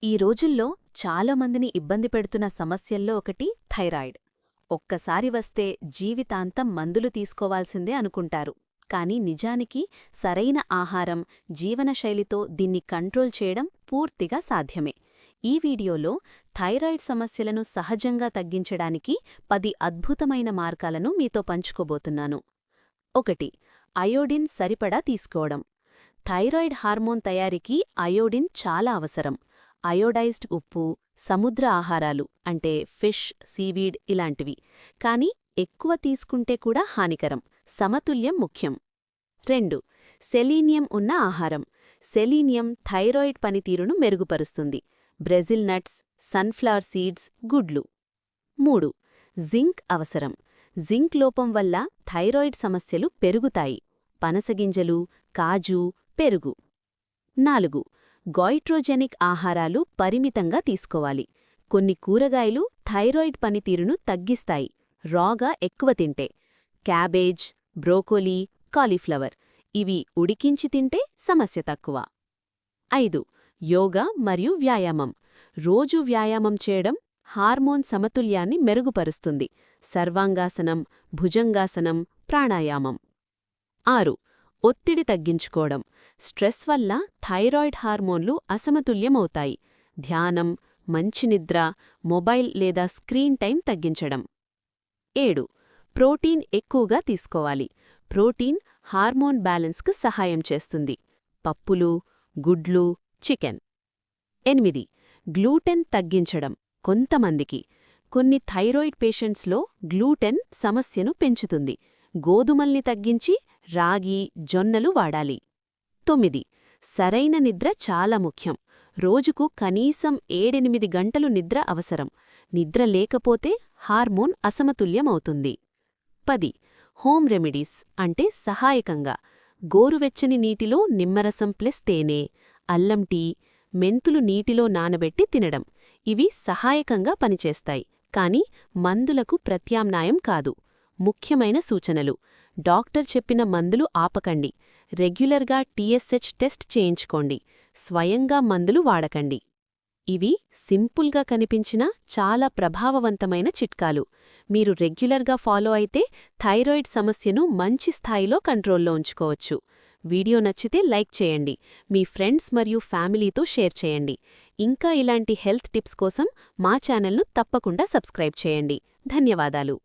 ఈ రోజుల్లో చాలామందిని ఇబ్బంది పెడుతున్న సమస్యల్లో ఒకటి థైరాయిడ్. ఒక్కసారి వస్తే జీవితాంతం మందులు తీసుకోవాల్సిందే అనుకుంటారు. కానీ నిజానికి సరైన ఆహారం, జీవనశైలితో దీన్ని కంట్రోల్ చేయడం పూర్తిగా సాధ్యమే. ఈ వీడియోలో థైరాయిడ్ సమస్యలను సహజంగా తగ్గించడానికి 10 అద్భుతమైన మార్గాలను మీతో పంచుకోబోతున్నాను. 1. అయోడిన్ సరిపడా తీసుకోవడం. థైరాయిడ్ హార్మోన్ తయారీకి అయోడిన్ చాలా అవసరం. అయోడైజ్డ్ ఉప్పు, సముద్ర ఆహారాలు అంటే ఫిష్, సీవీడ్ ఇలాంటివి. కానీ ఎక్కువ తీసుకుంటే కూడా హానికరం. సమతుల్యం ముఖ్యం. 2. సెలీనియం ఉన్న ఆహారం. సెలీనియం థైరాయిడ్ పనితీరును మెరుగుపరుస్తుంది. బ్రెజిల్ నట్స్, సన్ఫ్లవర్ సీడ్స్, గుడ్లు. 3. జింక్ అవసరం. జింక్ లోపం వల్ల థైరాయిడ్ సమస్యలు పెరుగుతాయి. పనసగింజలు, కాజు, పెరుగు. 4. గోయిట్రోజెనిక్ ఆహారాలు పరిమితంగా తీసుకోవాలి. కొన్ని కూరగాయలు థైరాయిడ్ పనితీరును తగ్గిస్తాయి రాగా ఎక్కువ తింటే. క్యాబేజ్, బ్రోకోలీ, కాలీఫ్లవర్ ఇవి ఉడికించి తింటే సమస్య తక్కువ. 5. యోగా మరియు వ్యాయామం. రోజూ వ్యాయామం చేయడం హార్మోన్ సమతుల్యాన్ని మెరుగుపరుస్తుంది. సర్వాంగాసనం, భుజంగాసనం, ప్రాణాయామం. 6. ఒత్తిడి తగ్గించుకోవడం. స్ట్రెస్ వల్ల థైరాయిడ్ హార్మోన్లు అసమతుల్యమవుతాయి. ధ్యానం, మంచి నిద్ర, మొబైల్ లేదా స్క్రీన్ టైం తగ్గించడం. 7. ప్రోటీన్ ఎక్కువగా తీసుకోవాలి. ప్రోటీన్ హార్మోన్ బ్యాలెన్స్కు సహాయం చేస్తుంది. పప్పులు, గుడ్లు, చికెన్. 8. గ్లూటెన్ తగ్గించడం. కొంతమందికి కొన్ని థైరాయిడ్ పేషెంట్స్లో గ్లూటెన్ సమస్యను పెంచుతుంది. గోధుమల్ని తగ్గించి రాగి, జొన్నలు వాడాలి. 9. సరైన నిద్ర చాలా ముఖ్యం. రోజుకు కనీసం 7-8 గంటలు నిద్ర అవసరం. నిద్ర లేకపోతే హార్మోన్ అసమతుల్యమవుతుంది. 10. హోమ్ రెమెడీస్ అంటే సహాయకంగా. గోరువెచ్చని నీటిలో నిమ్మరసం ప్లస్ తేనె, అల్లం టీ, మెంతులు నీటిలో నానబెట్టి తినడం. ఇవి సహాయకంగా పనిచేస్తాయి, కానీ మందులకు ప్రత్యామ్నాయం కాదు. ముఖ్యమైన సూచనలు: డాక్టర్ చెప్పిన మందులు ఆపకండి. రెగ్యులర్గా TSH టెస్ట్ చేయించుకోండి. స్వయంగా మందులు వాడకండి. ఇవి సింపుల్గా కనిపించినా చాలా ప్రభావవంతమైన చిట్కాలు. మీరు రెగ్యులర్గా ఫాలో అయితే థైరాయిడ్ సమస్యను మంచి స్థాయిలో కంట్రోల్లో ఉంచుకోవచ్చు. వీడియో నచ్చితే లైక్ చేయండి. మీ ఫ్రెండ్స్ మరియు ఫ్యామిలీతో షేర్ చేయండి. ఇంకా ఇలాంటి హెల్త్ టిప్స్ కోసం మా ఛానల్ను తప్పకుండా సబ్స్క్రైబ్ చేయండి. ధన్యవాదాలు.